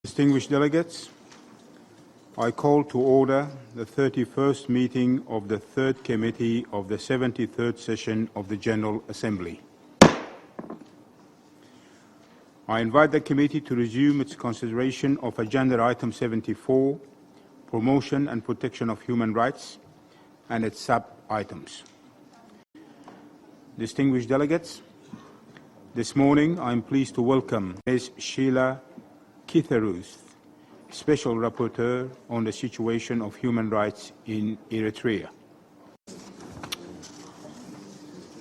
Distinguished delegates, I call to order the 31st meeting of the Third Committee of the 73rd session of the General Assembly. I invite the committee to resume its consideration of Agenda Item 74, Promotion and Protection of Human Rights, and its sub-items. Distinguished delegates, this morning I am pleased to welcome Ms. Sheila Kitharuth, Special Rapporteur on the situation of human rights in Eritrea.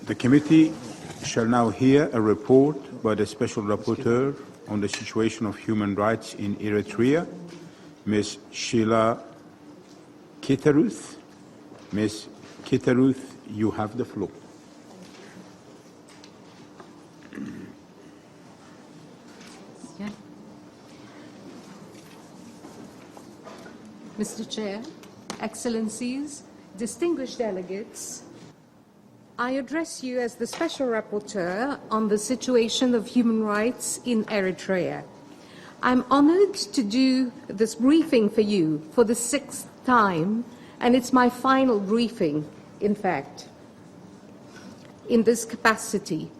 The committee shall now hear a report by the Special Rapporteur on the situation of human rights in Eritrea, Ms. Sheila Kitharuth. Ms. Kitharuth, you have the floor. Mr. Chair, Excellencies, distinguished delegates, I address you as the Special Rapporteur on the situation of human rights in Eritrea. I'm honored to do this briefing for you for the 6th time, and it's my final briefing, in fact, in this capacity.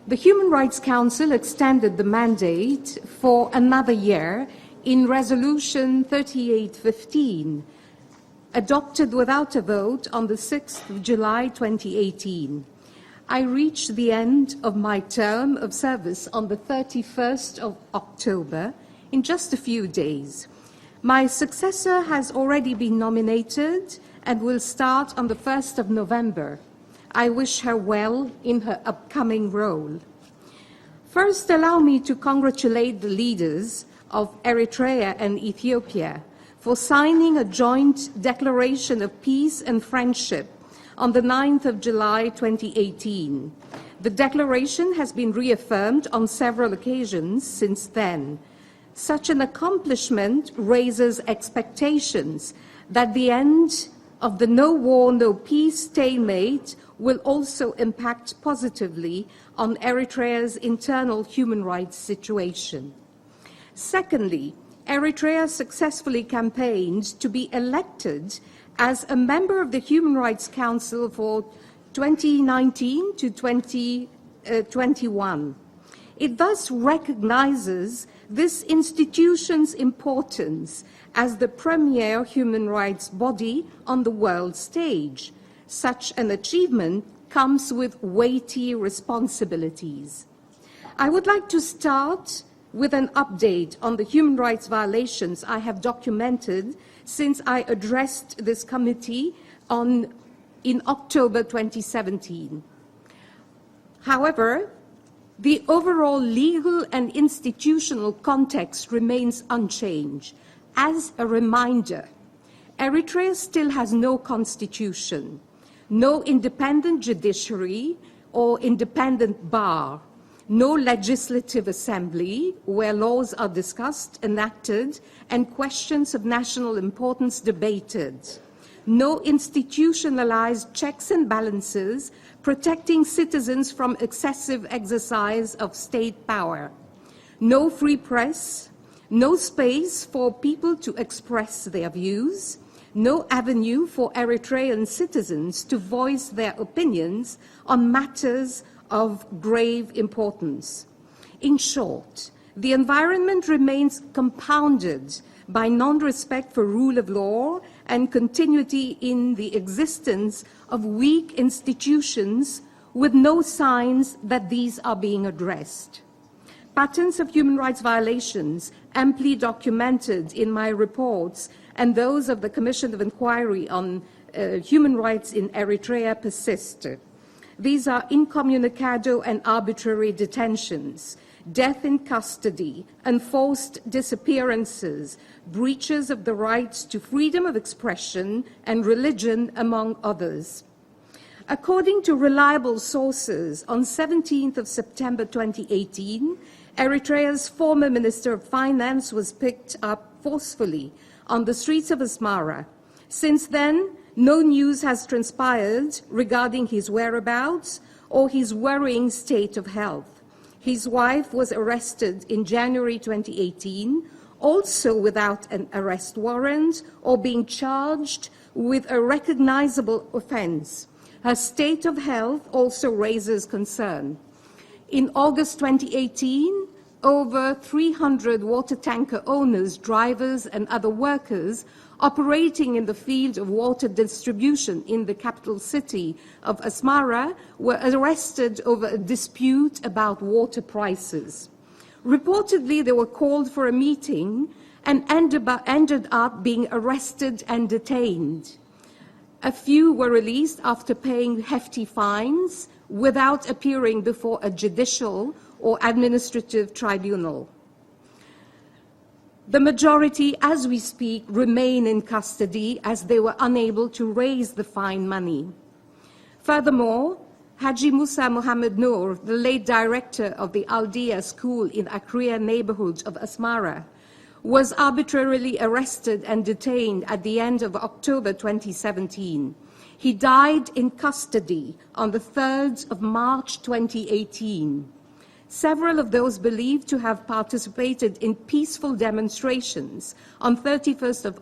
The Human Rights Council extended the mandate for another year in Resolution 3815, adopted without a vote on the 6th of July 2018. I reached the end of my term of service on the 31st of October in just a few days. My successor has already been nominated and will start on the 1st of November. I wish her well in her upcoming role. First, allow me to congratulate the leaders of Eritrea and Ethiopia for signing a joint declaration of peace and friendship on the 9th of July 2018. The declaration has been reaffirmed on several occasions since then. Such an accomplishment raises expectations that the end of the no war, no peace stalemate will also impact positively on Eritrea's internal human rights situation. Secondly, Eritrea successfully campaigned to be elected as a member of the Human Rights Council for 2019 to 2021. It thus recognizes this institution's importance as the premier human rights body on the world stage. Such an achievement comes with weighty responsibilities. I would like to start with an update on the human rights violations I have documented since I addressed this committee in October 2017. However, the overall legal and institutional context remains unchanged. As a reminder, Eritrea still has no constitution, no independent judiciary or independent bar, no legislative assembly where laws are discussed, enacted, and questions of national importance debated, no institutionalized checks and balances protecting citizens from excessive exercise of state power, no free press, no space for people to express their views, no avenue for Eritrean citizens to voice their opinions on matters of grave importance. In short, the environment remains compounded by non-respect for rule of law and continuity in the existence of weak institutions with no signs that these are being addressed. Patterns of human rights violations amply documented in my reports and those of the Commission of Inquiry on Human Rights in Eritrea persist. These are incommunicado and arbitrary detentions, death in custody, enforced disappearances, breaches of the rights to freedom of expression and religion, among others. According to reliable sources, on 17th of September 2018, Eritrea's former Minister of Finance was picked up forcefully on the streets of Asmara. Since then, no news has transpired regarding his whereabouts or his worrying state of health. His wife was arrested in January 2018, also without an arrest warrant or being charged with a recognizable offense. Her state of health also raises concern. In August 2018, over 300 water tanker owners, drivers, and other workers operating in the field of water distribution in the capital city of Asmara were arrested over a dispute about water prices. Reportedly, they were called for a meeting and ended up being arrested and detained. A few were released after paying hefty fines without appearing before a judicial or administrative tribunal. The majority, as we speak, remain in custody as they were unable to raise the fine money. Furthermore, Haji Musa Mohammed Noor, the late director of the Aldia school in Akria neighborhood of Asmara, was arbitrarily arrested and detained at the end of October 2017. He died in custody on the 3rd of March 2018. Several of those believed to have participated in peaceful demonstrations on 31st of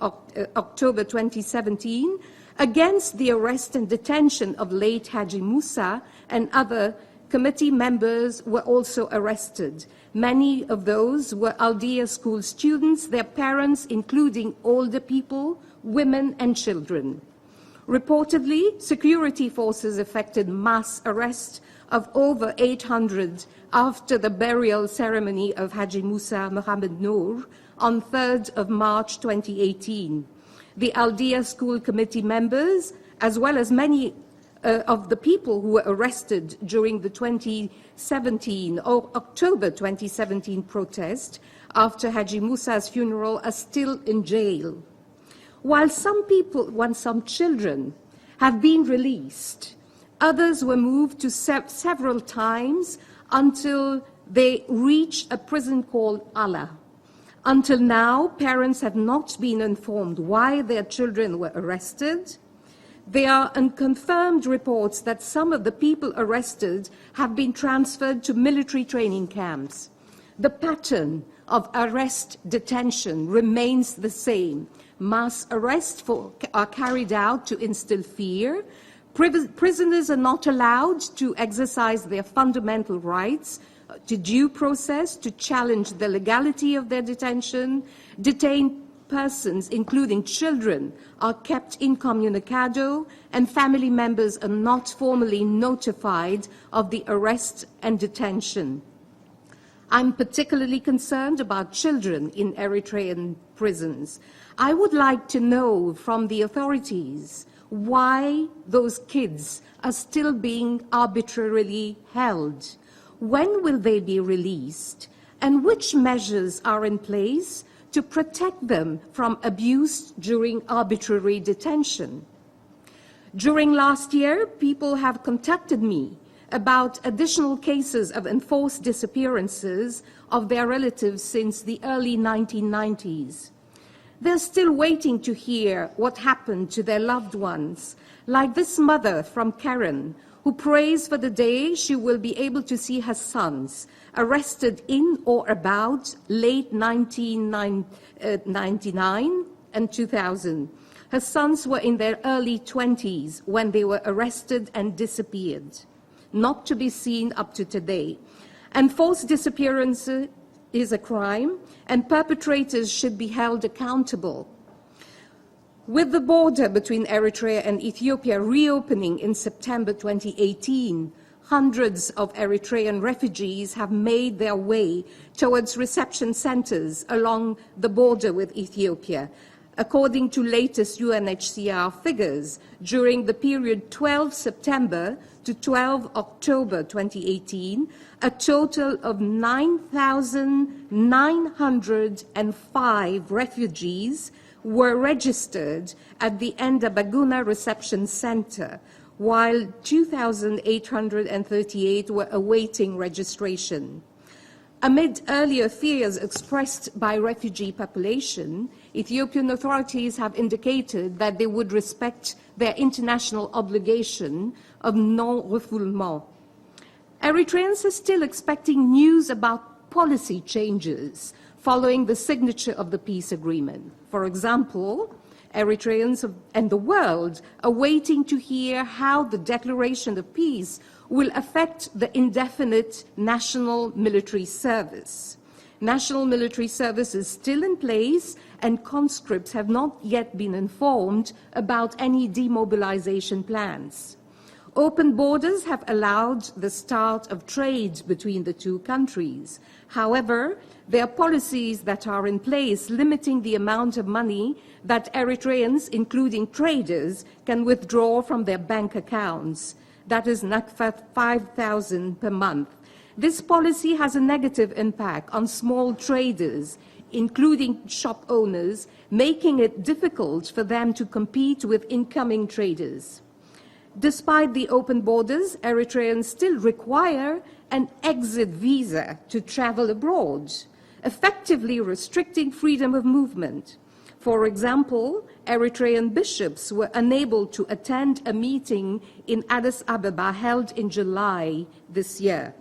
October 2017 against the arrest and detention of late Haji Musa and other committee members were also arrested. Many of those were Aldia school students, their parents, including older people, women, and children. Reportedly, security forces effected mass arrest of over 800 after the burial ceremony of Haji Musa Mohammed Noor on 3rd of March 2018. The Aldia School Committee members, as well as many of the people who were arrested during the 2017 or October 2017 protest after Haji Musa's funeral, are still in jail. While some children have been released, others were moved to several times until they reached a prison called Allah. Until now, parents have not been informed why their children were arrested. There are unconfirmed reports that some of the people arrested have been transferred to military training camps. The pattern of arrest detention remains the same. Mass arrests are carried out to instill fear. Prisoners are not allowed to exercise their fundamental rights to due process, to challenge the legality of their detention. Detained persons, including children, are kept incommunicado, and family members are not formally notified of the arrest and detention. I'm particularly concerned about children in Eritrean prisons. I would like to know from the authorities why those kids are still being arbitrarily held. When will they be released? And which measures are in place to protect them from abuse during arbitrary detention? During last year, people have contacted me about additional cases of enforced disappearances of their relatives since the early 1990s. They're still waiting to hear what happened to their loved ones, like this mother from Karen, who prays for the day she will be able to see her sons arrested in or about late 1999 and 2000. Her sons were in their early 20s when they were arrested and disappeared, not to be seen up to today. And forced disappearance is a crime, and perpetrators should be held accountable. With the border between Eritrea and Ethiopia reopening in September 2018, hundreds of Eritrean refugees have made their way towards reception centers along the border with Ethiopia. According to latest UNHCR figures, during the period 12 September to 12 October 2018, a total of 9,905 refugees were registered at the Endabaguna Reception Center, while 2,838 were awaiting registration. Amid earlier fears expressed by refugee population, Ethiopian authorities have indicated that they would respect their international obligation of non-refoulement. Eritreans are still expecting news about policy changes following the signature of the peace agreement. For example, Eritreans and the world are waiting to hear how the declaration of peace will affect the indefinite national military service. National military service is still in place, and conscripts have not yet been informed about any demobilization plans. Open borders have allowed the start of trade between the two countries. However, there are policies that are in place limiting the amount of money that Eritreans, including traders, can withdraw from their bank accounts. That is 5,000 per month. This policy has a negative impact on small traders, including shop owners, making it difficult for them to compete with incoming traders. Despite the open borders, Eritreans still require an exit visa to travel abroad, effectively restricting freedom of movement. For example, Eritrean bishops were unable to attend a meeting in Addis Ababa held in July this year.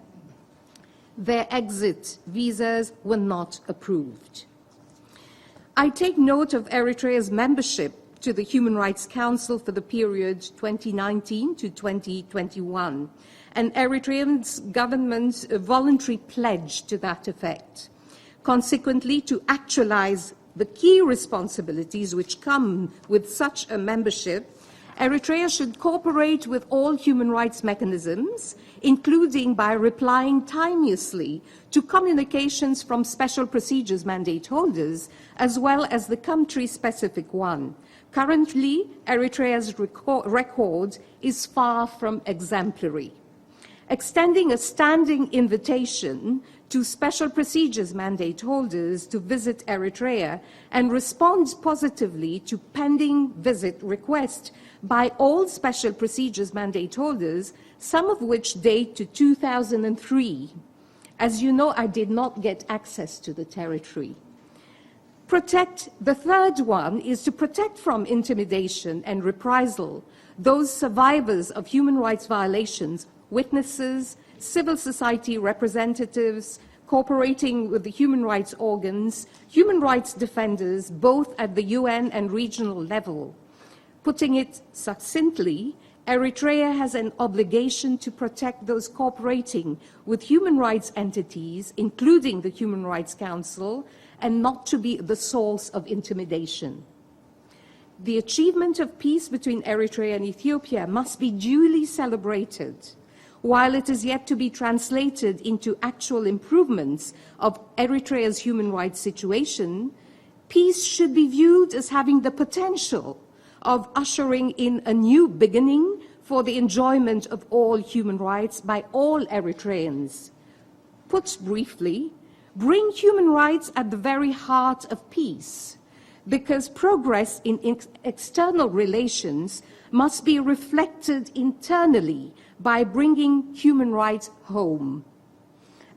Their exit visas were not approved. I take note of Eritrea's membership to the Human Rights Council for the period 2019 to 2021, and Eritrea's government's voluntary pledge to that effect. Consequently, to actualize the key responsibilities which come with such a membership, Eritrea should cooperate with all human rights mechanisms, including by replying timeously to communications from special procedures mandate holders, as well as the country-specific one. Currently, Eritrea's record is far from exemplary. Extending a standing invitation to special procedures mandate holders to visit Eritrea and respond positively to pending visit requests by all special procedures mandate holders, some of which date to 2003. As you know, I did not get access to the territory. The third one is to protect from intimidation and reprisal those survivors of human rights violations, witnesses, civil society representatives, cooperating with the human rights organs, human rights defenders, both at the UN and regional level. Putting it succinctly, Eritrea has an obligation to protect those cooperating with human rights entities, including the Human Rights Council, and not to be the source of intimidation. The achievement of peace between Eritrea and Ethiopia must be duly celebrated. While it is yet to be translated into actual improvements of Eritrea's human rights situation, peace should be viewed as having the potential of ushering in a new beginning for the enjoyment of all human rights by all Eritreans. Put briefly, bring human rights at the very heart of peace, because progress in external relations must be reflected internally by bringing human rights home.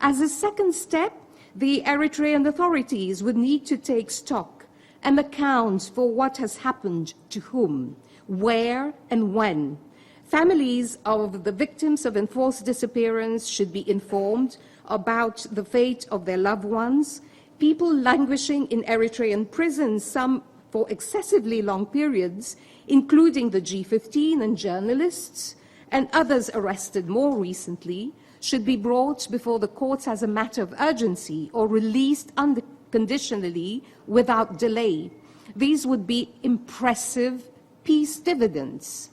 As a second step, the Eritrean authorities would need to take stock and account for what has happened to whom, where, and when. Families of the victims of enforced disappearance should be informed about the fate of their loved ones. People languishing in Eritrean prisons, some for excessively long periods, including the G15 and journalists, and others arrested more recently, should be brought before the courts as a matter of urgency or released unconditionally without delay. These would be impressive peace dividends.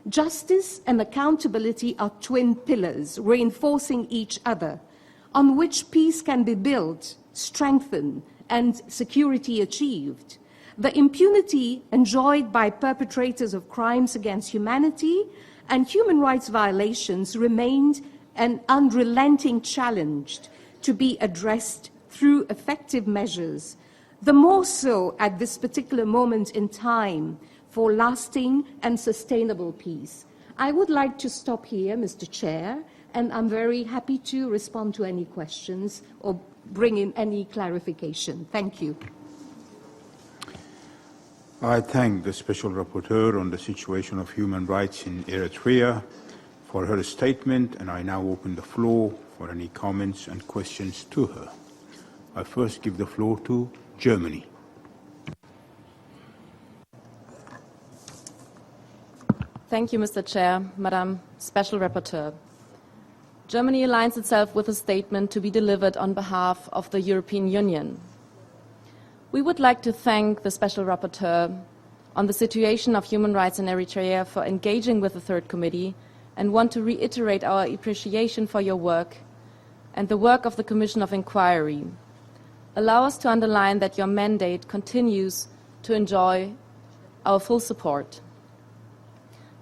Justice and accountability are twin pillars, reinforcing each other, on which peace can be built, strengthened, and security achieved. The impunity enjoyed by perpetrators of crimes against humanity and human rights violations remained an unrelenting challenge to be addressed through effective measures, the more so at this particular moment in time for lasting and sustainable peace. I would like to stop here, Mr. Chair, and I'm very happy to respond to any questions or bring in any clarification. Thank you. I thank the Special Rapporteur on the situation of human rights in Eritrea for her statement, and I now open the floor for any comments and questions to her. I first give the floor to Germany. Thank you, Mr. Chair, Madam Special Rapporteur. Germany aligns itself with a statement to be delivered on behalf of the European Union. We would like to thank the Special Rapporteur on the situation of human rights in Eritrea for engaging with the Third Committee and want to reiterate our appreciation for your work and the work of the Commission of Inquiry. Allow us to underline that your mandate continues to enjoy our full support.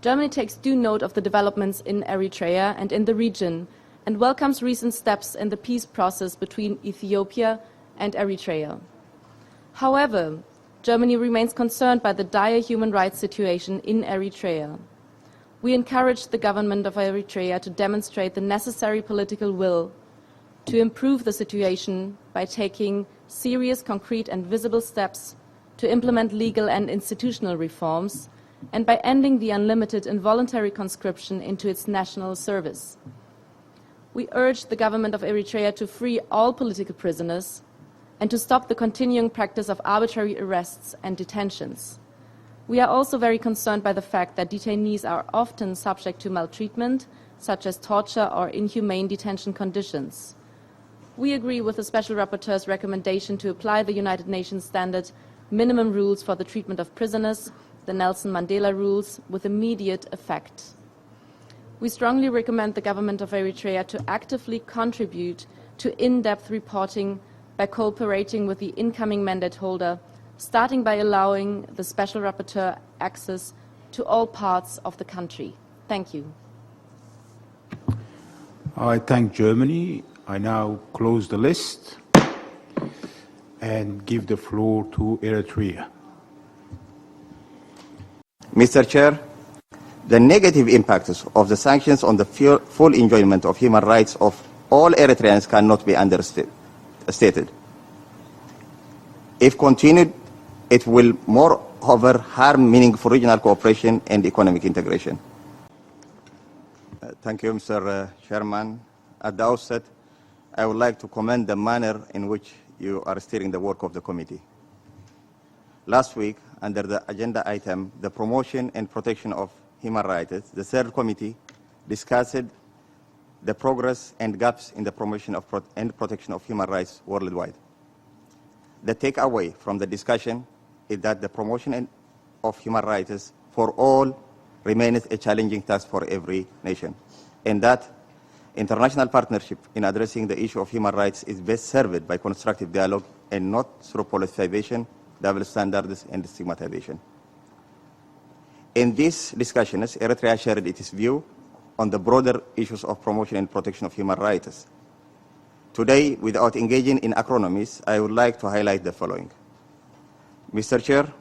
Germany takes due note of the developments in Eritrea and in the region and welcomes recent steps in the peace process between Ethiopia and Eritrea. However, Germany remains concerned by the dire human rights situation in Eritrea. We encourage the government of Eritrea to demonstrate the necessary political will to improve the situation by taking serious, concrete and visible steps to implement legal and institutional reforms and by ending the unlimited and voluntary conscription into its national service. We urge the government of Eritrea to free all political prisoners and to stop the continuing practice of arbitrary arrests and detentions. We are also very concerned by the fact that detainees are often subject to maltreatment, such as torture or inhumane detention conditions. We agree with the Special Rapporteur's recommendation to apply the United Nations standard minimum rules for the treatment of prisoners, the Nelson Mandela rules, with immediate effect. We strongly recommend the government of Eritrea to actively contribute to in-depth reporting by cooperating with the incoming mandate holder, starting by allowing the Special Rapporteur access to all parts of the country. Thank you. I thank Germany. I now close the list and give the floor to Eritrea. Mr. Chair, the negative impacts of the sanctions on the full enjoyment of human rights of all Eritreans cannot be understated. If continued, it will moreover harm meaningful regional cooperation and economic integration. Thank you, Mr. Chairman. At the outset, I would like to commend the manner in which you are steering the work of the committee. Last week, under the agenda item, the promotion and protection of human rights, the third committee discussed the progress and gaps in the promotion of and protection of human rights worldwide. The takeaway from the discussion is that the promotion of human rights for all remains a challenging task for every nation, and that international partnership in addressing the issue of human rights is best served by constructive dialogue and not through politicization, double standards, and stigmatization. In these discussions, Eritrea shared its view on the broader issues of promotion and protection of human rights. Today, without engaging in acronyms, I would like to highlight the following. Mr. Chair,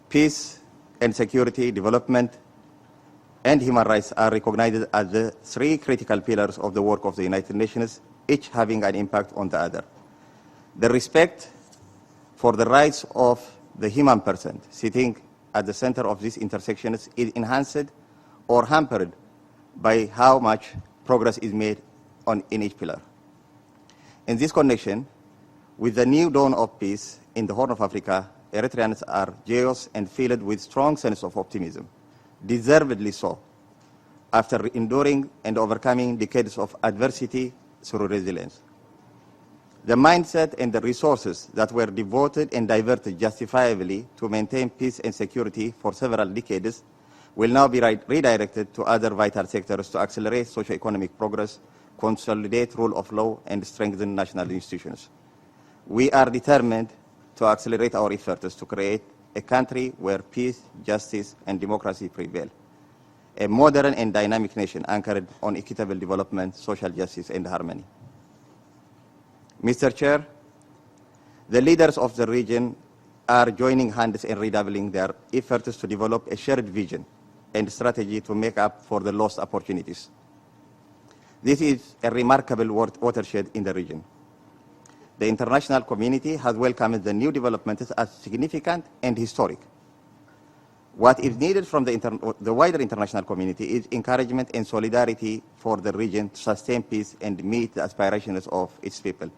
peace and security, development, and human rights are recognized as the three critical pillars of the work of the United Nations, each having an impact on the other. The respect for the rights of the human person sitting at the center of these intersections is enhanced or hampered by how much progress is made in each pillar. In this connection, with the new dawn of peace in the Horn of Africa, Eritreans are joyous and filled with strong sense of optimism, deservedly so, after enduring and overcoming decades of adversity through resilience. The mindset and the resources that were devoted and diverted justifiably to maintain peace and security for several decades will now be redirected to other vital sectors to accelerate socio-economic progress, consolidate rule of law, and strengthen national institutions. We are determined to accelerate our efforts to create a country where peace, justice, and democracy prevail, a modern and dynamic nation anchored on equitable development, social justice, and harmony. Mr. Chair, the leaders of the region are joining hands and redoubling their efforts to develop a shared vision and strategy to make up for the lost opportunities. This is a remarkable watershed in the region. The international community has welcomed the new developments as significant and historic. What is needed from the wider international community is encouragement and solidarity for the region to sustain peace and meet the aspirations of its people.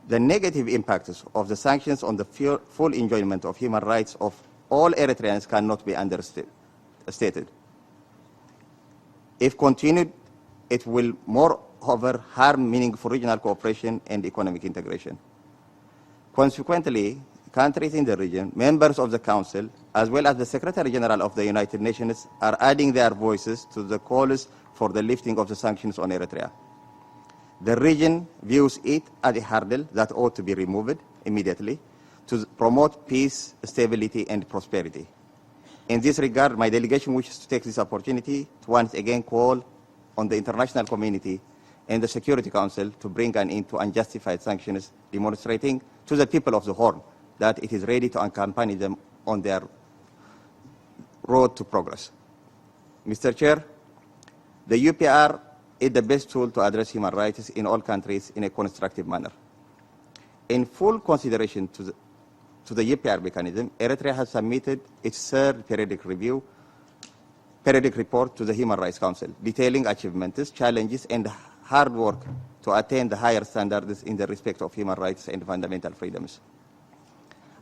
The negative impacts of the sanctions on the full enjoyment of human rights of all Eritreans cannot be understated. If continued, it will moreover harm meaningful regional cooperation and economic integration. Consequently, countries in the region, members of the Council, as well as the Secretary General of the United Nations are adding their voices to the calls for the lifting of the sanctions on Eritrea. The region views it as a hurdle that ought to be removed immediately to promote peace, stability, and prosperity. In this regard, my delegation wishes to take this opportunity to once again call on the international community and the Security Council to bring an end to unjustified sanctions, demonstrating to the people of the Horn that it is ready to accompany them on their road to progress. Mr. Chair, the UPR is the best tool to address human rights in all countries in a constructive manner. In full consideration to the UPR mechanism, Eritrea has submitted its third periodic report to the Human Rights Council, detailing achievements, challenges, and hard work to attain the higher standards in the respect of human rights and fundamental freedoms.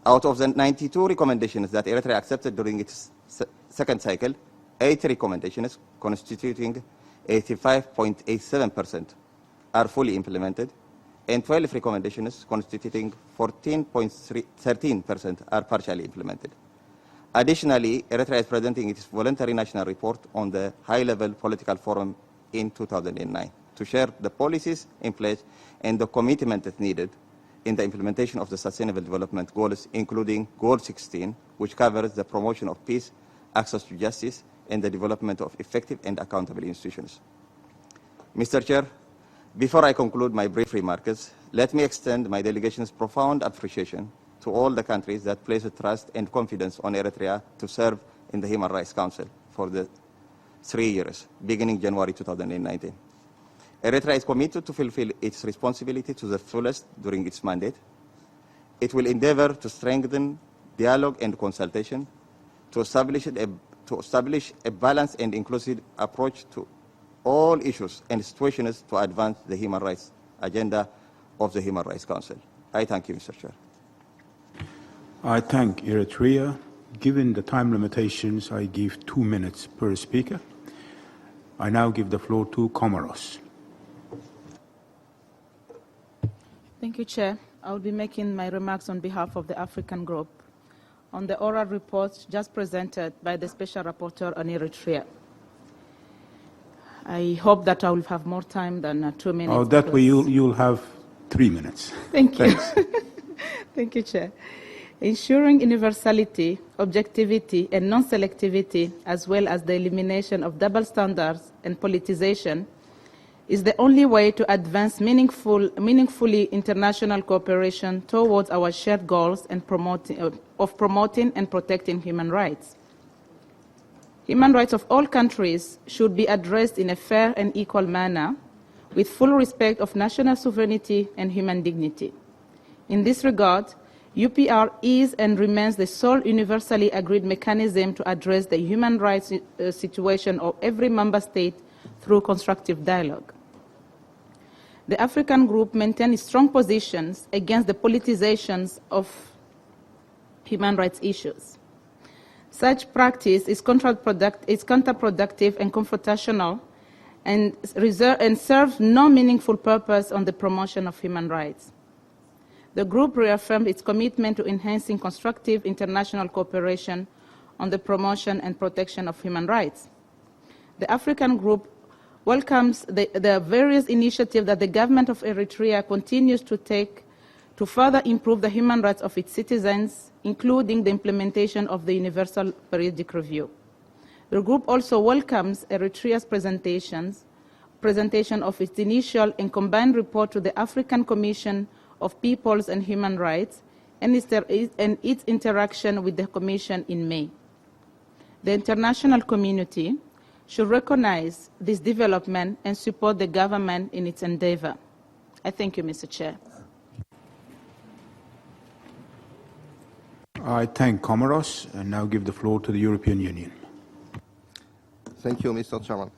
Out of the 92 recommendations that Eritrea accepted during its second cycle, 8 recommendations, constituting 85.87%, are fully implemented, and 12 recommendations, constituting 14.13%, are partially implemented. Additionally, Eritrea is presenting its voluntary national report on the high-level political forum in 2009 to share the policies in place and the commitment that's needed in the implementation of the Sustainable Development Goals, including Goal 16, which covers the promotion of peace, access to justice, and the development of effective and accountable institutions. Mr. Chair, before I conclude my brief remarks, let me extend my delegation's profound appreciation to all the countries that place trust and confidence on Eritrea to serve in the Human Rights Council for the 3 years, beginning January 2019. Eritrea is committed to fulfill its responsibility to the fullest during its mandate. It will endeavor to strengthen dialogue and consultation, to establish a balanced and inclusive approach to all issues and situations to advance the human rights agenda of the Human Rights Council. I thank you, Mr. Chair. I thank Eritrea. Given the time limitations, I give 2 minutes per speaker. I now give the floor to Comoros. Thank you, Chair. I will be making my remarks on behalf of the African Group on the oral report just presented by the Special Rapporteur on Eritrea. I hope that I will have more time than 2 minutes. Oh, that way you'll have 3 minutes. Thank you. Thanks. Thank you, Chair. Ensuring universality, objectivity, and non-selectivity, as well as the elimination of double standards and politicization, is the only way to advance meaningfully international cooperation towards our shared goals and promoting and protecting human rights. Human rights of all countries should be addressed in a fair and equal manner, with full respect of national sovereignty and human dignity. In this regard, UPR is and remains the sole universally agreed mechanism to address the human rights situation of every member state through constructive dialogue. The African Group maintains strong positions against the politicizations of human rights issues. Such practice is counterproductive and confrontational and serves no meaningful purpose on the promotion of human rights. The group reaffirmed its commitment to enhancing constructive international cooperation on the promotion and protection of human rights. The African Group welcomes the various initiatives that the government of Eritrea continues to take to further improve the human rights of its citizens, including the implementation of the Universal Periodic Review. The group also welcomes Eritrea's presentation of its initial and combined report to the African Commission of Peoples and Human Rights and its interaction with the Commission in May. The international community should recognize this development and support the government in its endeavor. I thank you, Mr. Chair. I thank Comoros and now give the floor to the European Union. Thank you, Mr. Chairman.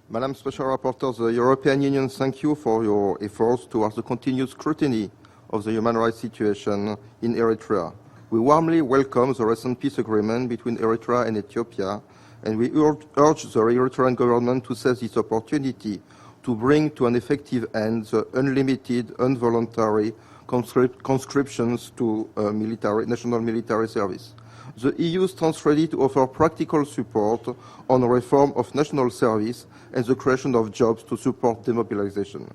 Madam Special Rapporteur, the European Union thank you for your efforts towards the continued scrutiny of the human rights situation in Eritrea. We warmly welcome the recent peace agreement between Eritrea and Ethiopia, and we urge the Eritrean government to seize this opportunity to bring to an effective end the unlimited, involuntary conscriptions to national military service. The EU stands ready to offer practical support on the reform of national service and the creation of jobs to support demobilization.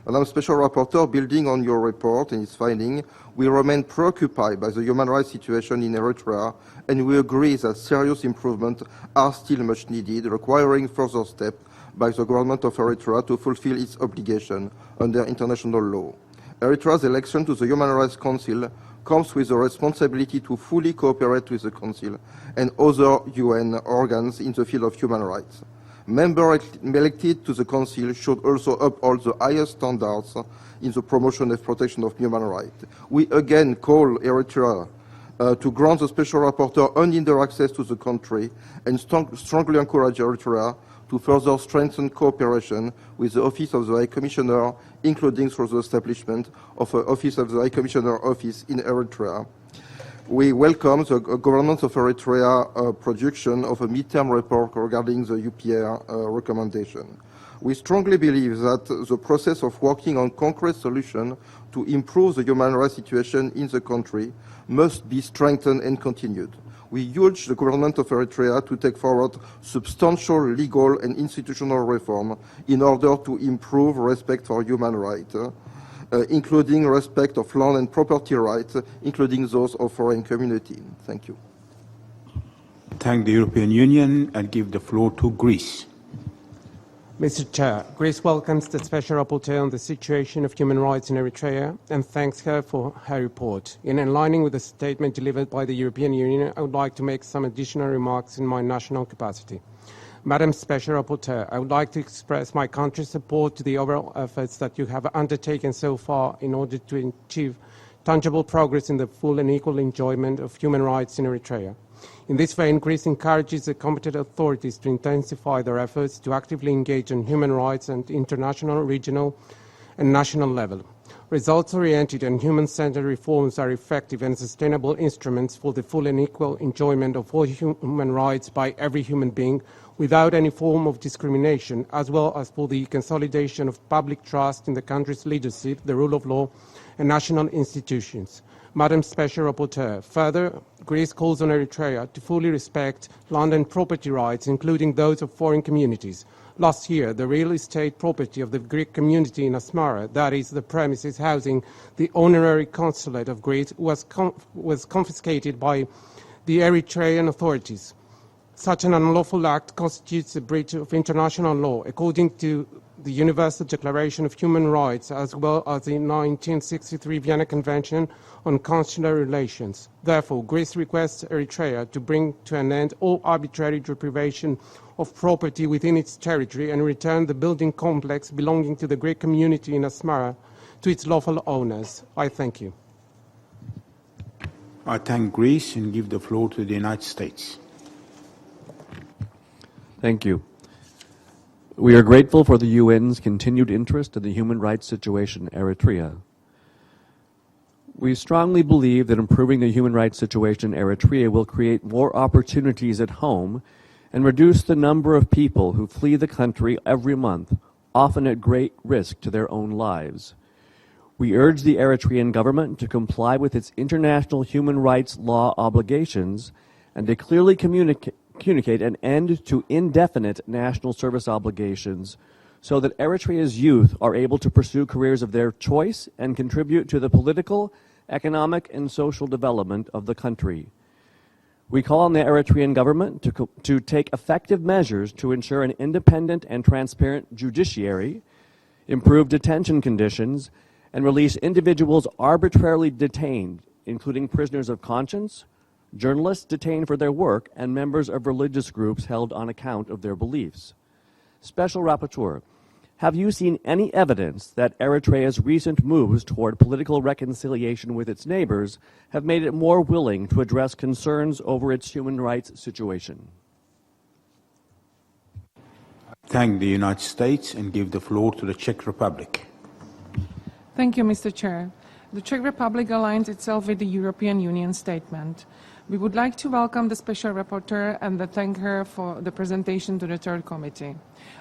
Madam Special Rapporteur, building on your report and its finding, we remain preoccupied by the human rights situation in Eritrea, and we agree that serious improvements are still much needed, requiring further steps by the government of Eritrea to fulfill its obligation under international law. Eritrea's election to the Human Rights Council comes with the responsibility to fully cooperate with the Council and other UN organs in the field of human rights. Members elected to the Council should also uphold the highest standards in the promotion and protection of human rights. We again call Eritrea to grant the Special Rapporteur unhindered access to the country and strongly encourage Eritrea to further strengthen cooperation with the Office of the High Commissioner, including through the establishment of an Office of the High Commissioner office in Eritrea. We welcome the government of Eritrea production of a midterm report regarding the UPR recommendation. We strongly believe that the process of working on concrete solutions to improve the human rights situation in the country must be strengthened and continued. We urge the government of Eritrea to take forward substantial legal and institutional reform in order to improve respect for human rights, including respect of land and property rights, including those of foreign community. Thank you. Thank the European Union and give the floor to Greece. Mr. Chair, Greece welcomes the Special Rapporteur on the situation of human rights in Eritrea and thanks her for her report. In aligning with the statement delivered by the European Union, I would like to make some additional remarks in my national capacity. Madam Special Rapporteur, I would like to express my country's support to the overall efforts that you have undertaken so far in order to achieve tangible progress in the full and equal enjoyment of human rights in Eritrea. In this vein, Greece encourages the competent authorities to intensify their efforts to actively engage on human rights at international, regional, and national level. Results-oriented and human-centered reforms are effective and sustainable instruments for the full and equal enjoyment of all human rights by every human being without any form of discrimination, as well as for the consolidation of public trust in the country's leadership, the rule of law, and national institutions. Madam Special Rapporteur, further, Greece calls on Eritrea to fully respect land and property rights, including those of foreign communities. Last year, the real estate property of the Greek community in Asmara, that is, the premises housing the honorary consulate of Greece, was confiscated by the Eritrean authorities. Such an unlawful act constitutes a breach of international law, according to the Universal Declaration of Human Rights, as well as the 1963 Vienna Convention on Consular Relations. Therefore, Greece requests Eritrea to bring to an end all arbitrary deprivation of property within its territory and return the building complex belonging to the Greek community in Asmara to its lawful owners. I thank you. I thank Greece and give the floor to the United States. Thank you. We are grateful for the UN's continued interest in the human rights situation in Eritrea. We strongly believe that improving the human rights situation in Eritrea will create more opportunities at home and reduce the number of people who flee the country every month, often at great risk to their own lives. We urge the Eritrean government to comply with its international human rights law obligations and to clearly communicate an end to indefinite national service obligations so that Eritrea's youth are able to pursue careers of their choice and contribute to the political, economic, and social development of the country. We call on the Eritrean government to take effective measures to ensure an independent and transparent judiciary, improve detention conditions, and release individuals arbitrarily detained, including prisoners of conscience, journalists detained for their work, and members of religious groups held on account of their beliefs. Special Rapporteur, have you seen any evidence that Eritrea's recent moves toward political reconciliation with its neighbors have made it more willing to address concerns over its human rights situation? Thank the United States and give the floor to the Czech Republic. Thank you, Mr. Chair. The Czech Republic aligns itself with the European Union statement. We would like to welcome the Special Rapporteur and thank her for the presentation to the Third Committee.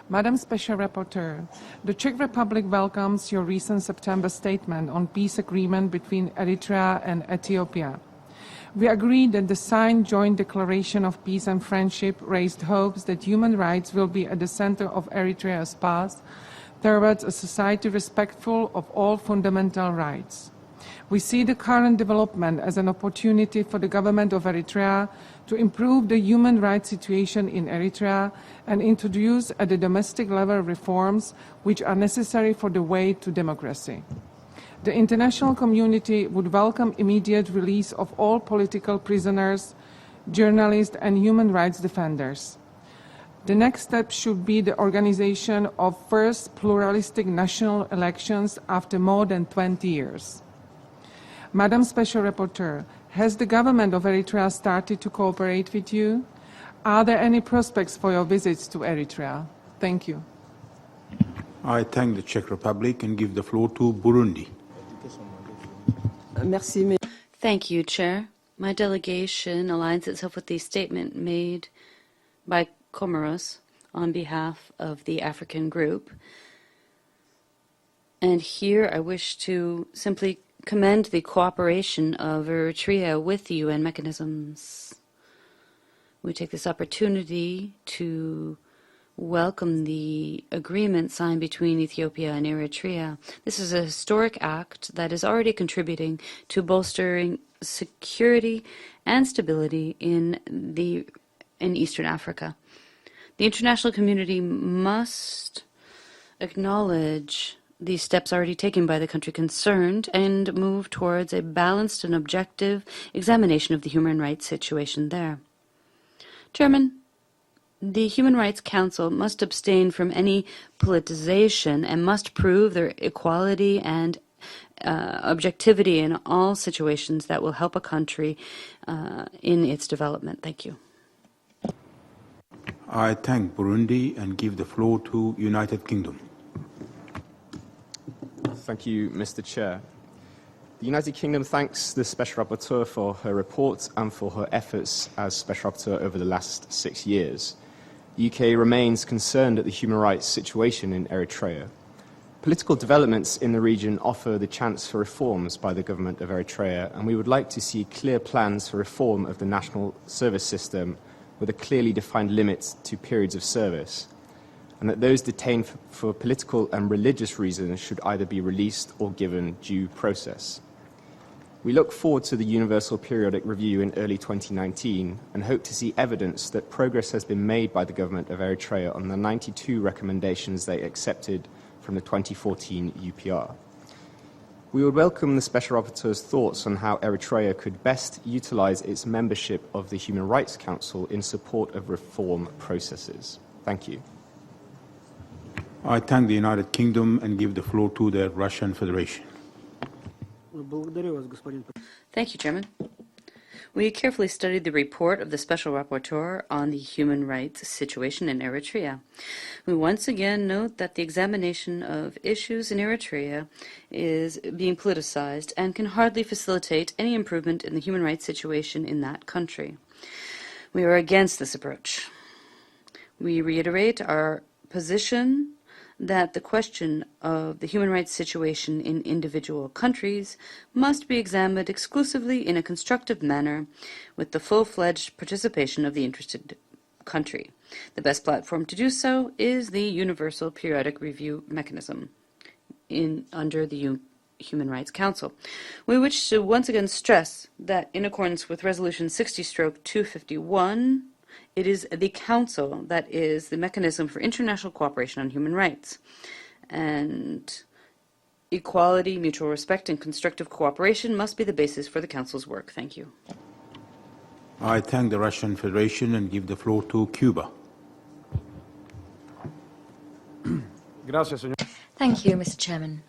Madam Special Rapporteur, the Czech Republic welcomes your recent September statement on peace agreement between Eritrea and Ethiopia. We agree that the signed joint declaration of peace and friendship raised hopes that human rights will be at the center of Eritrea's path towards a society respectful of all fundamental rights. We see the current development as an opportunity for the government of Eritrea to improve the human rights situation in Eritrea and introduce at the domestic level reforms which are necessary for the way to democracy. The international community would welcome immediate release of all political prisoners, journalists and human rights defenders. The next step should be the organization of first pluralistic national elections after more than 20 years. Madam Special Rapporteur, has the government of Eritrea started to cooperate with you? Are there any prospects for your visits to Eritrea? Thank you. I thank the Czech Republic and give the floor to Burundi. Thank you, Chair. My delegation aligns itself with the statement made by Comoros on behalf of the African group. And here I wish to simply commend the cooperation of Eritrea with the UN mechanisms. We take this opportunity to welcome the agreement signed between Ethiopia and Eritrea. This is a historic act that is already contributing to bolstering security and stability in Eastern Africa. The international community must acknowledge these steps already taken by the country concerned and move towards a balanced and objective examination of the human rights situation there. Chairman, the Human Rights Council must abstain from any politicization and must prove their equality and objectivity in all situations that will help a country in its development. Thank you. I thank Burundi and give the floor to United Kingdom. Thank you, Mr. Chair. The United Kingdom thanks the Special Rapporteur for her report and for her efforts as Special Rapporteur over the last 6 years. The UK remains concerned at the human rights situation in Eritrea. Political developments in the region offer the chance for reforms by the government of Eritrea, and we would like to see clear plans for reform of the national service system with a clearly defined limit to periods of service, and that those detained for political and religious reasons should either be released or given due process. We look forward to the Universal Periodic Review in early 2019 and hope to see evidence that progress has been made by the government of Eritrea on the 92 recommendations they accepted from the 2014 UPR. We would welcome the Special Rapporteur's thoughts on how Eritrea could best utilize its membership of the Human Rights Council in support of reform processes. Thank you. I thank the United Kingdom and give the floor to the Russian Federation. Thank you, Chairman. We carefully studied the report of the Special Rapporteur on the human rights situation in Eritrea. We once again note that the examination of issues in Eritrea is being politicized and can hardly facilitate any improvement in the human rights situation in that country. We are against this approach. We reiterate our position that the question of the human rights situation in individual countries must be examined exclusively in a constructive manner with the full-fledged participation of the interested country. The best platform to do so is the Universal Periodic Review mechanism under the Human Rights Council. We wish to once again stress that in accordance with Resolution 60/251, it is the Council that is the mechanism for international cooperation on human rights. And equality, mutual respect, and constructive cooperation must be the basis for the Council's work. Thank you. I thank the Russian Federation and give the floor to Cuba. Thank you, Mr. Chairman.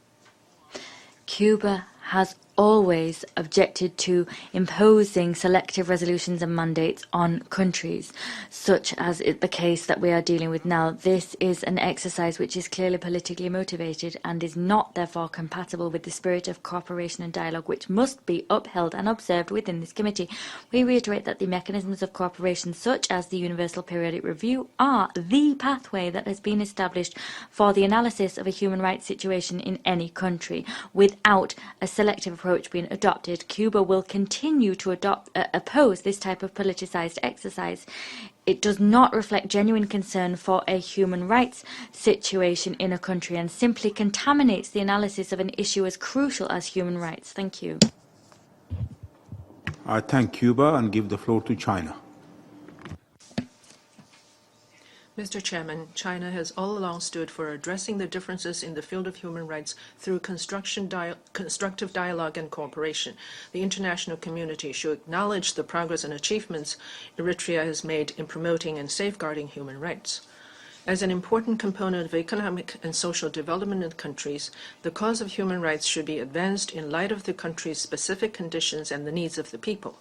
Cuba has always objected to imposing selective resolutions and mandates on countries, such as the case that we are dealing with now. This is an exercise which is clearly politically motivated and is not therefore compatible with the spirit of cooperation and dialogue which must be upheld and observed within this committee. We reiterate that the mechanisms of cooperation, such as the Universal Periodic Review, are the pathway that has been established for the analysis of a human rights situation in any country. Without a selective approach being adopted, Cuba will continue to oppose this type of politicized exercise. It does not reflect genuine concern for a human rights situation in a country and simply contaminates the analysis of an issue as crucial as human rights. Thank you. I thank Cuba and give the floor to China. Mr. Chairman, China has all along stood for addressing the differences in the field of human rights through constructive dialogue and cooperation. The international community should acknowledge the progress and achievements Eritrea has made in promoting and safeguarding human rights. As an important component of economic and social development in countries, the cause of human rights should be advanced in light of the country's specific conditions and the needs of the people.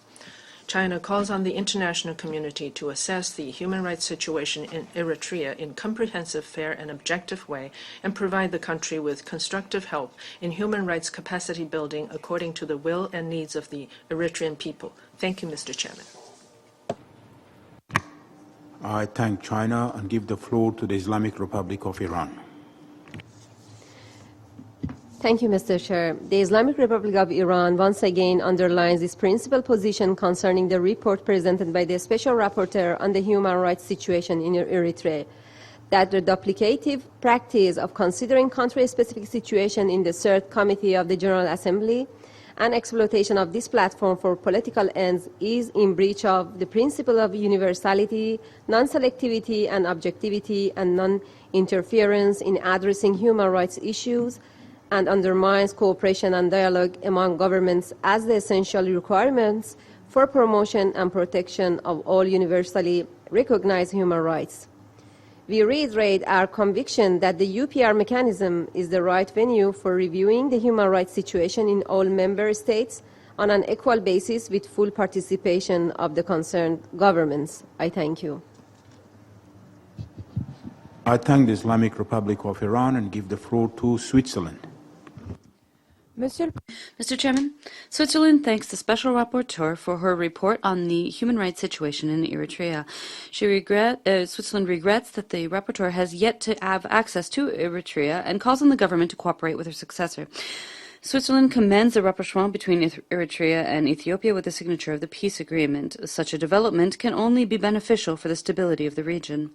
China calls on the international community to assess the human rights situation in Eritrea in a comprehensive, fair, and objective way and provide the country with constructive help in human rights capacity building according to the will and needs of the Eritrean people. Thank you, Mr. Chairman. I thank China and give the floor to the Islamic Republic of Iran. Thank you, Mr. Chair. The Islamic Republic of Iran once again underlines its principal position concerning the report presented by the Special Rapporteur on the human rights situation in Eritrea, that the duplicative practice of considering country-specific situation in the Third Committee of the General Assembly and exploitation of this platform for political ends is in breach of the principle of universality, non-selectivity, and objectivity, and non-interference in addressing human rights issues, and undermines cooperation and dialogue among governments as the essential requirements for promotion and protection of all universally recognized human rights. We reiterate our conviction that the UPR mechanism is the right venue for reviewing the human rights situation in all member states on an equal basis with full participation of the concerned governments. I thank you. I thank the Islamic Republic of Iran and give the floor to Switzerland. Mr. Chairman, Switzerland thanks the Special Rapporteur for her report on the human rights situation in Eritrea. Switzerland regrets that the Rapporteur has yet to have access to Eritrea and calls on the government to cooperate with her successor. Switzerland commends the rapprochement between Eritrea and Ethiopia with the signature of the peace agreement. Such a development can only be beneficial for the stability of the region.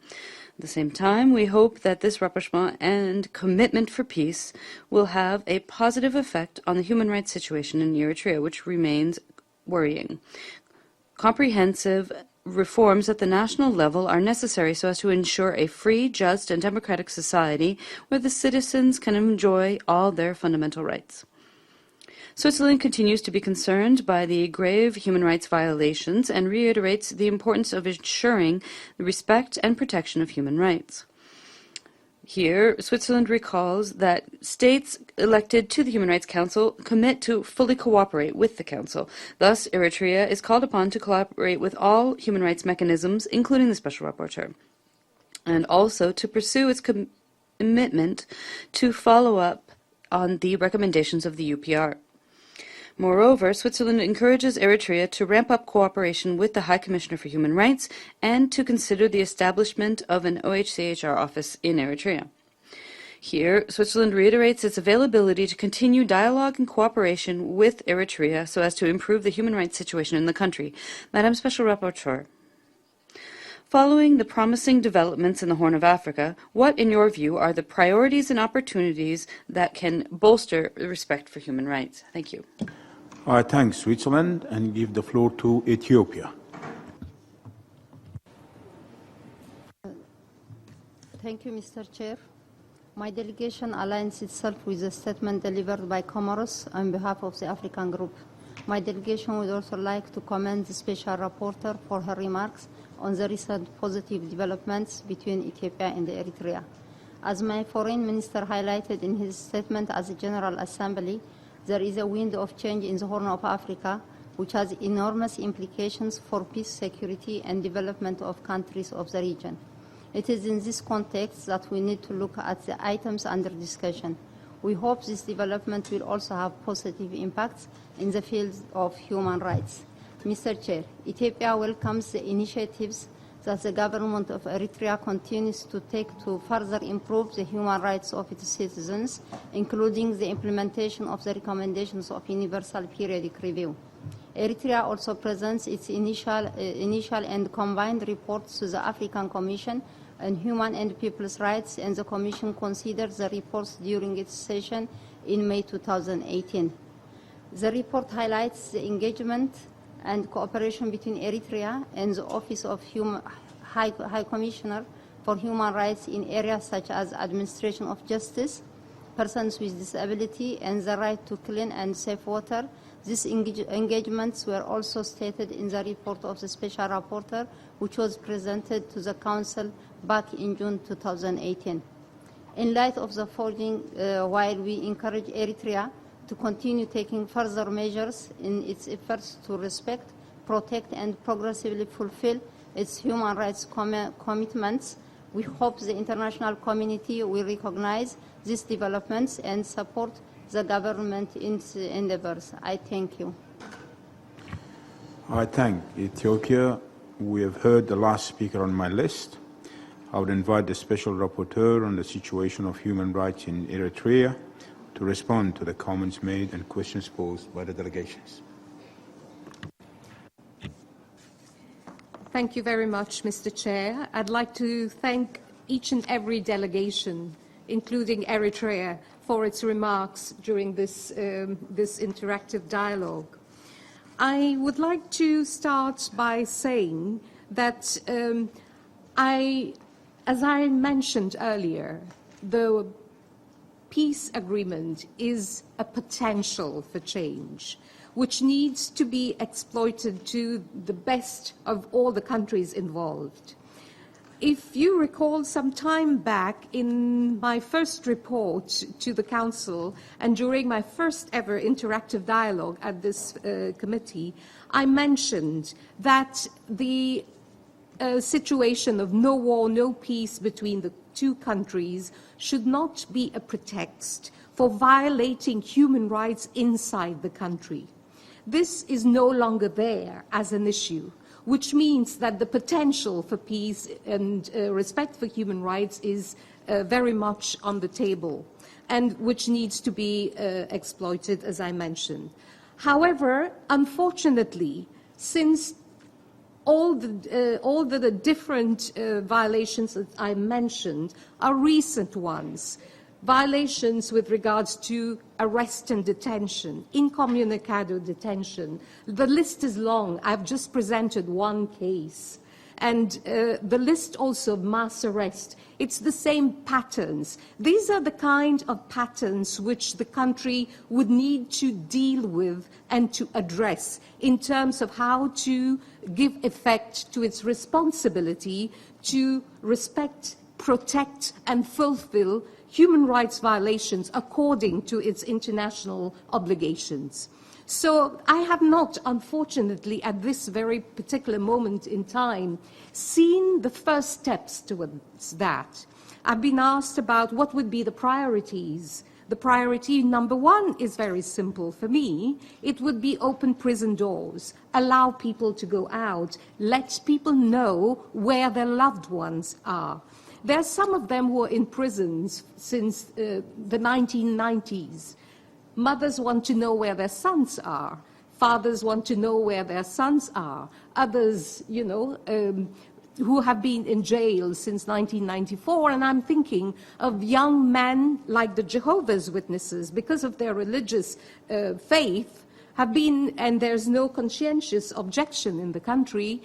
At the same time, we hope that this rapprochement and commitment for peace will have a positive effect on the human rights situation in Eritrea, which remains worrying. Comprehensive reforms at the national level are necessary so as to ensure a free, just, and democratic society where the citizens can enjoy all their fundamental rights. Switzerland continues to be concerned by the grave human rights violations and reiterates the importance of ensuring the respect and protection of human rights. Here, Switzerland recalls that states elected to the Human Rights Council commit to fully cooperate with the Council. Thus, Eritrea is called upon to cooperate with all human rights mechanisms, including the Special Rapporteur, and also to pursue its commitment to follow up on the recommendations of the UPR. Moreover, Switzerland encourages Eritrea to ramp up cooperation with the High Commissioner for Human Rights and to consider the establishment of an OHCHR office in Eritrea. Here, Switzerland reiterates its availability to continue dialogue and cooperation with Eritrea so as to improve the human rights situation in the country. Madam Special Rapporteur, following the promising developments in the Horn of Africa, what, in your view, are the priorities and opportunities that can bolster respect for human rights? Thank you. I thank Switzerland and give the floor to Ethiopia. Thank you, Mr. Chair. My delegation aligns itself with the statement delivered by Comoros on behalf of the African Group. My delegation would also like to commend the Special Rapporteur for her remarks on the recent positive developments between Ethiopia and Eritrea. As my Foreign Minister highlighted in his statement as a General Assembly, There is a wind of change in the Horn of Africa, which has enormous implications for peace, security, and development of countries of the region. It is in this context that we need to look at the items under discussion. We hope this development will also have positive impacts in the field of human rights. Mr. Chair, Ethiopia welcomes the initiatives that the government of Eritrea continues to take to further improve the human rights of its citizens, including the implementation of the recommendations of Universal Periodic Review. Eritrea also presents its initial and combined reports to the African Commission on Human and People's Rights, and the Commission considers the reports during its session in May 2018. The report highlights the engagement and cooperation between Eritrea and the Office of High Commissioner for Human Rights in areas such as administration of justice, persons with disability, and the right to clean and safe water. These engagements were also stated in the report of the Special Rapporteur, which was presented to the Council back in June 2018. In light of the following, while we encourage Eritrea to continue taking further measures in its efforts to respect, protect, and progressively fulfill its human rights commitments, we hope the international community will recognize these developments and support the government in its endeavors. I thank you. I thank Ethiopia. We have heard the last speaker on my list. I would invite the Special Rapporteur on the situation of human rights in Eritrea to respond to the comments made and questions posed by the delegations. Thank you very much, Mr. Chair. I'd like to thank each and every delegation, including Eritrea, for its remarks during this interactive dialogue. I would like to start by saying that as I mentioned earlier, the peace agreement is a potential for change, which needs to be exploited to the best of all the countries involved. If you recall, some time back in my first report to the Council and during my first ever interactive dialogue at this committee, I mentioned that the situation of no war, no peace between the two countries should not be a pretext for violating human rights inside the country. This is no longer there as an issue, which means that the potential for peace and respect for human rights is very much on the table, and which needs to be exploited, as I mentioned. However, unfortunately, since all the different violations that I mentioned are recent ones, violations with regards to arrest and detention, incommunicado detention. The list is long. I've just presented one case. And the list also of mass arrest. It's the same patterns. These are the kind of patterns which the country would need to deal with and to address in terms of how to give effect to its responsibility to respect, protect, and fulfill human rights violations according to its international obligations. So I have not, unfortunately, at this very particular moment in time, seen the first steps towards that. I've been asked about what would be the priorities. The priority number one is very simple for me. It would be open prison doors, allow people to go out, let people know where their loved ones are. There are some of them who are in prisons since the 1990s. Mothers want to know where their sons are. Fathers want to know where their sons are. Others, who have been in jail since 1994, and I'm thinking of young men like the Jehovah's Witnesses, because of their religious faith, have been, and there's no conscientious objection in the country,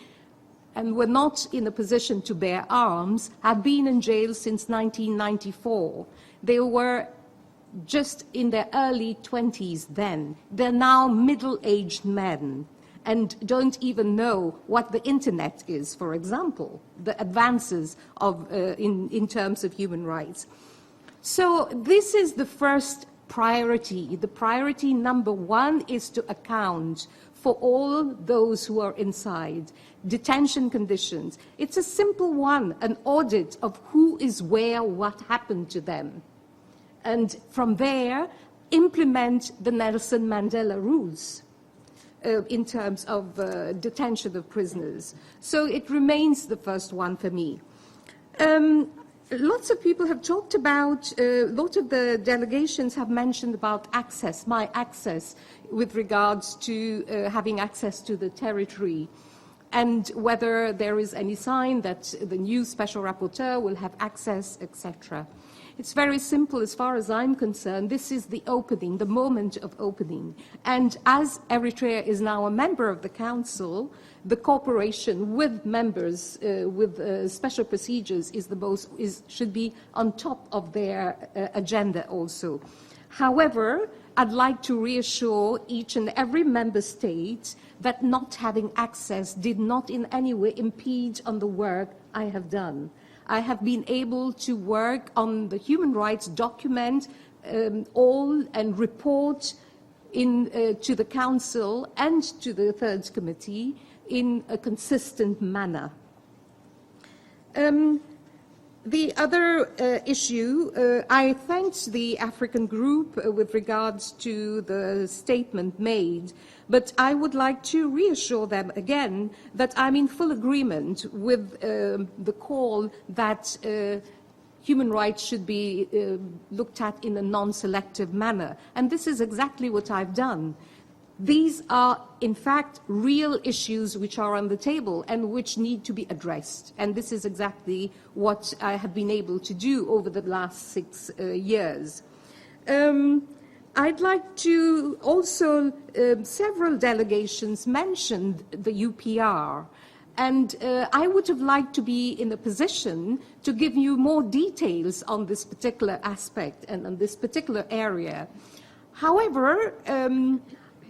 and were not in a position to bear arms, have been in jail since 1994. They were just in their early 20s then. They're now middle-aged men and don't even know what the internet is, for example, the advances of, in terms of human rights. So this is the first priority. The priority number one is to account for all those who are inside. Detention conditions. It's a simple one, an audit of who is where, what happened to them. And from there, implement the Nelson Mandela rules in terms of detention of prisoners. So it remains the first one for me. Lots of people have talked about, a lot of the delegations have mentioned about access, my access, with regards to having access to the territory, and whether there is any sign that the new special rapporteur will have access, etc. It's very simple as far as I'm concerned. This is the opening, the moment of opening. And as Eritrea is now a member of the Council, the cooperation with members with special procedures should be on top of their agenda also. However, I'd like to reassure each and every member state that not having access did not in any way impede on the work I have done. I have been able to work on the human rights document all and report to the Council and to the Third Committee in a consistent manner. The other issue, I thanked the African group with regards to the statement made, but I would like to reassure them again that I'm in full agreement with the call that human rights should be looked at in a non-selective manner. And this is exactly what I've done. These are, in fact, real issues which are on the table and which need to be addressed. And this is exactly what I have been able to do over the last 6 years. I'd like to also, several delegations mentioned the UPR. And I would have liked to be in a position to give you more details on this particular aspect and on this particular area. However,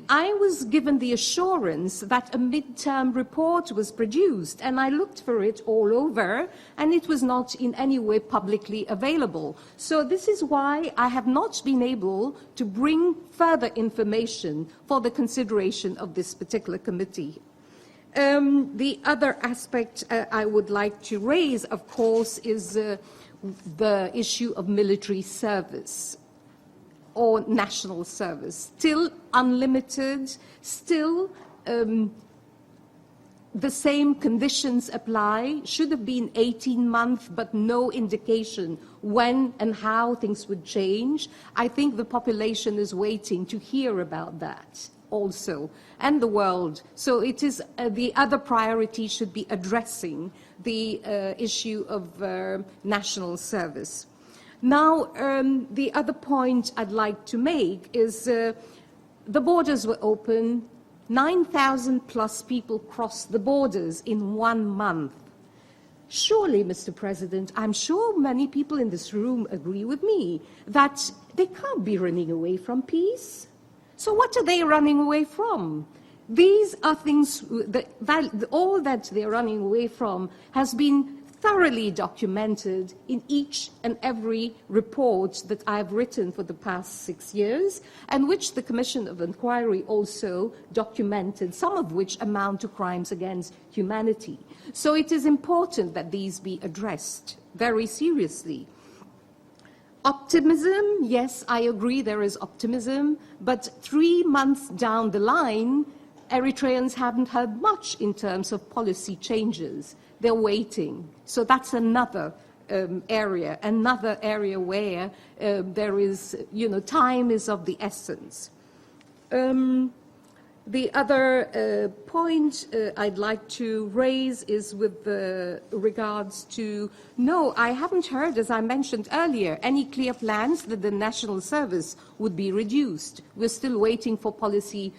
I was given the assurance that a mid-term report was produced, and I looked for it all over, and it was not in any way publicly available. So this is why I have not been able to bring further information for the consideration of this particular committee. The other aspect I would like to raise, of course, is the issue of military service or national service. Still unlimited, still the same conditions apply, should have been 18 months, but no indication when and how things would change. I think the population is waiting to hear about that also, and the world. So it is the other priority should be addressing the issue of national service. Now, the other point I'd like to make is the borders were open, 9,000 plus people crossed the borders in 1 month. Surely, Mr. President, I'm sure many people in this room agree with me that they can't be running away from peace. So what are they running away from? These are things that all that they're running away from has been thoroughly documented in each and every report that I've written for the past 6 years, and which the Commission of Inquiry also documented, some of which amount to crimes against humanity. So it is important that these be addressed very seriously. Optimism, yes, I agree there is optimism, but 3 months down the line, Eritreans haven't heard much in terms of policy changes. They're waiting. So that's another area where there is, time is of the essence. The other point I'd like to raise is with regards to, no, I haven't heard, as I mentioned earlier, any clear plans that the national service would be reduced. We're still waiting for policy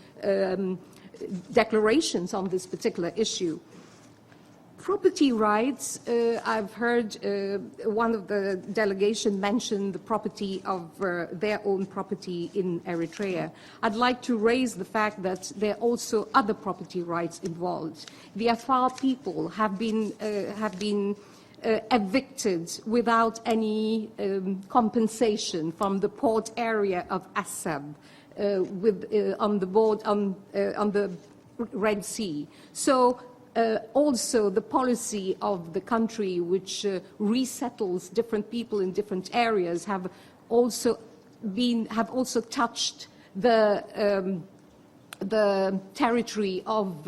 declarations on this particular issue. Property rights, I've heard one of the delegation mention the property of their own property in Eritrea. I'd like to raise the fact that there are also other property rights involved. The Afar people have been evicted without any compensation from the port area of Assab on the Red Sea. So also the policy of the country, which resettles different people in different areas, have also touched the territory of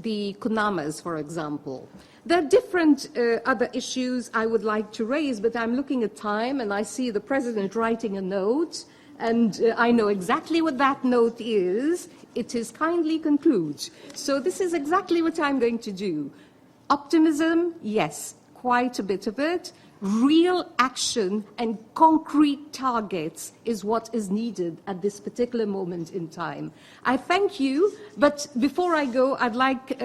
the Kunamas, for example. There are different other issues I would like to raise, but I'm looking at time and I see the President writing a note, and I know exactly what that note is. It is kindly conclude. So this is exactly what I'm going to do. Optimism, yes, quite a bit of it. Real action and concrete targets is what is needed at this particular moment in time. I thank you, but before I go, I'd like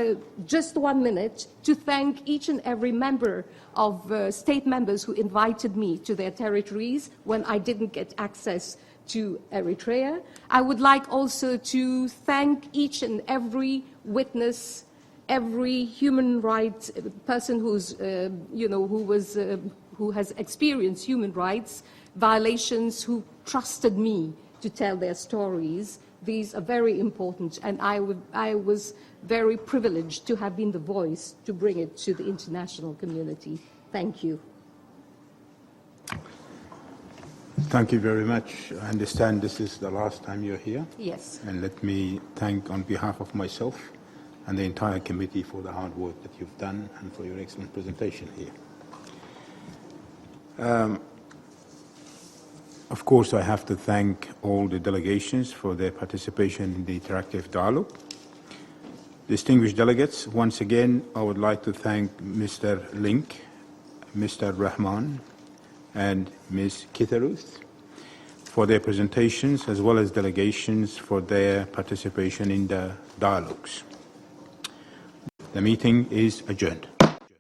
just 1 minute to thank each and every member of state members who invited me to their territories when I didn't get access to Eritrea. I would like also to thank each and every witness, every human rights person who's, who has experienced human rights violations, who trusted me to tell their stories. These are very important, and I was very privileged to have been the voice to bring it to the international community. Thank you. Thank you very much. I understand this is the last time you're here. Yes. And let me thank on behalf of myself and the entire committee for the hard work that you've done and for your excellent presentation here. Of course, I have to thank all the delegations for their participation in the interactive dialogue. Distinguished delegates, once again, I would like to thank Mr. Link, Mr. Rahman, and Ms. Kitharuth for their presentations, as well as delegations for their participation in the dialogues. The meeting is adjourned.